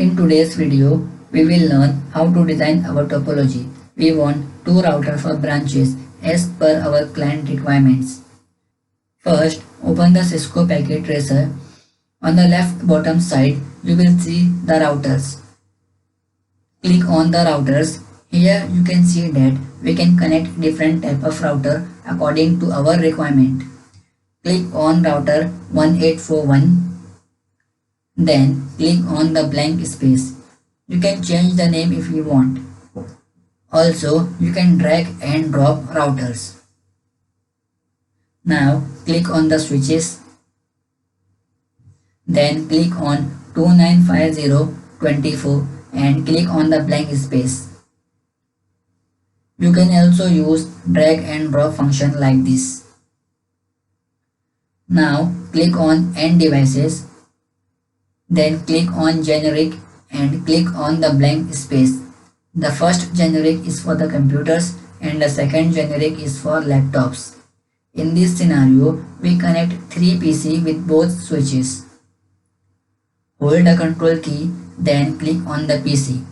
In today's video, we will learn how to design our topology. We want two routers for branches as per our client requirements. First, open the Cisco packet tracer. On the left bottom side, you will see the routers. Click on the routers. Here you can see that we can connect different type of router according to our requirement. Click on router 1841. Then click on the blank space. You can change the name if you want. Also, you can drag and drop routers. Now click on the switches. Then click on 295024 and click on the blank space. You can also use drag and drop function like this. Now click on End Devices. Then click on Generic and click on the blank space. The first generic is for the computers and the second generic is for laptops. In this scenario, we connect 3 PC with both switches. Hold the control key, then click on the PC.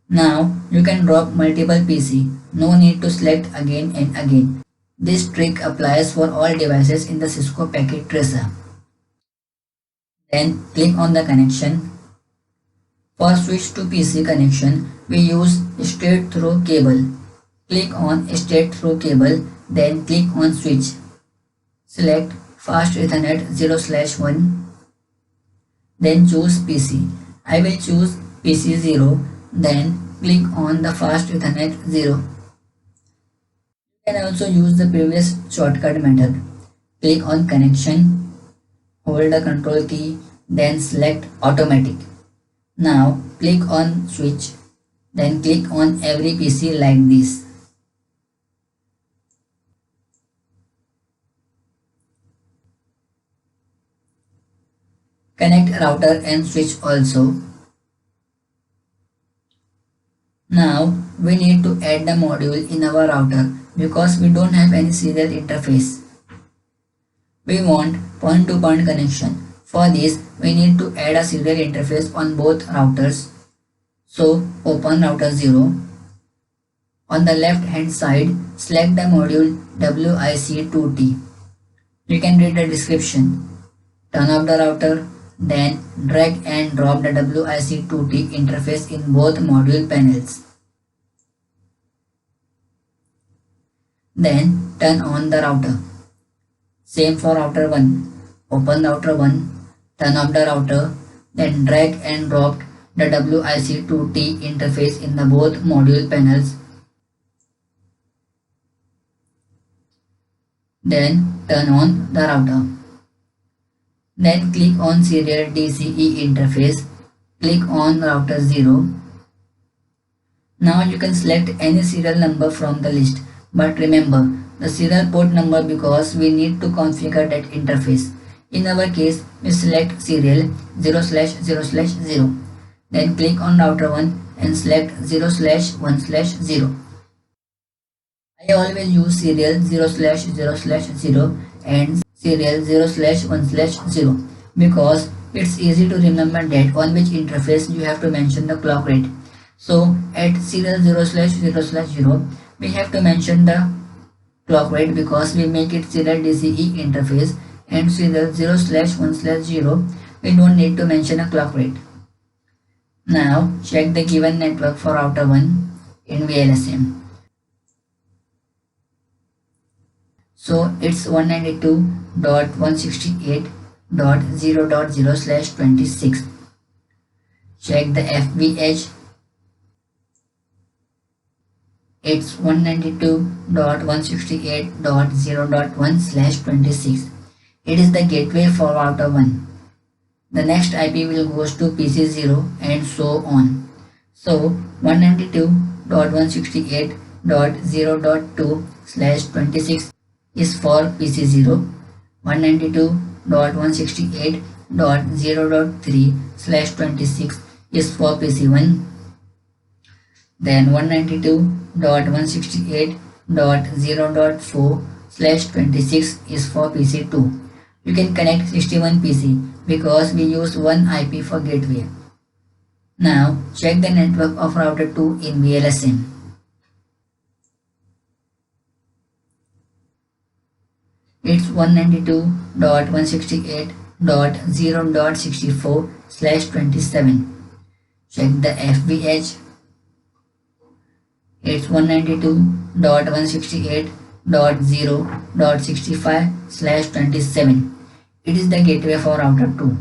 Now you can drop multiple PC. No need to select again and again. This trick applies for all devices in the Cisco packet tracer. Then click on the connection. For switch to PC connection, we use straight through cable. Click on straight through cable, then click on switch. Select Fast Ethernet 0/1. Then choose PC. I will choose PC 0. Then click on the Fast Ethernet 0. You can also use the previous shortcut method. Click on connection. Hold the control key, then select automatic. Now click on switch, then click on every PC like this. Connect router and switch also. Now we need to add the module in our router because we don't have any serial interface. We want point-to-point connection. For this, we need to add a serial interface on both routers. So open router 0. On the left hand side, select the module WIC2T. You can read the description. Turn off the router, then drag and drop the WIC2T interface in both module panels. Then turn on the router. Same for router 1. Open router 1, turn off the router, then drag and drop the WIC2T interface in the both module panels. Then turn on the router. Then click on Serial DCE interface. Click on router 0. Now you can select any serial number from the list, but remember the serial port number because we need to configure that interface. In our case, we select serial 0/0/0. Then click on router 1 and select 0/1/0. I always use serial 0/0/0 and serial 0/1/0 because it's easy to remember that on which interface you have to mention the clock rate. So at serial 0/0/0, we have to mention the clock rate because we make it serial DCE interface, and serial 0/1/0 we don't need to mention a clock rate. Now check the given network for router 1 in VLSM. So it's 192.168.0.0/26. Check the FVH. It's 192.168.0.1/26. It is the gateway for router 1. The next IP will goes to PC 0 and so on. So 192.168.0.2/26 is for PC 0. 192.168.0.3/26 is for PC 1. Then 192.168.0.4/26 is for PC 2. You can connect 61 PC because we use one IP for gateway. Now check the network of router 2 in VLSM. It's 192.168.0.64/27. Check the FVH. It's 192.168.0.65/27. It is the gateway for router 2.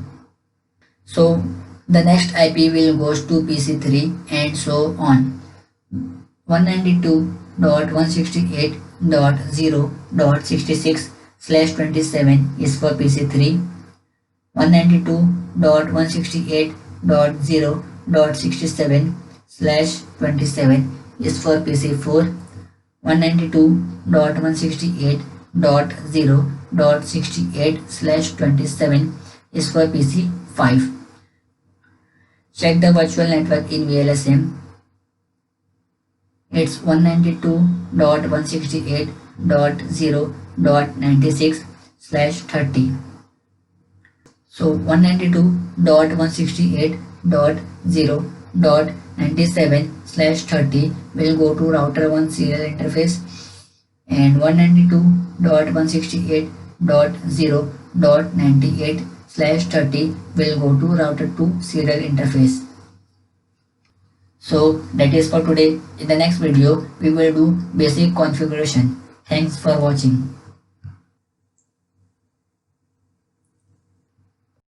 So the next IP will goes to PC3 and so on. 192.168.0.66/27 is for PC3. 192.168.0.67/27 is for PC4. 192.168.0.68/27 is for PC5. Check the virtual network in VLSM. It's 192.168.0.96/30. So 192.168.0.97/30 will go to router 1 serial interface, and 192.168.0.98/30 will go to router 2 serial interface. So that is for today. In the next video, we will do basic configuration. Thanks for watching.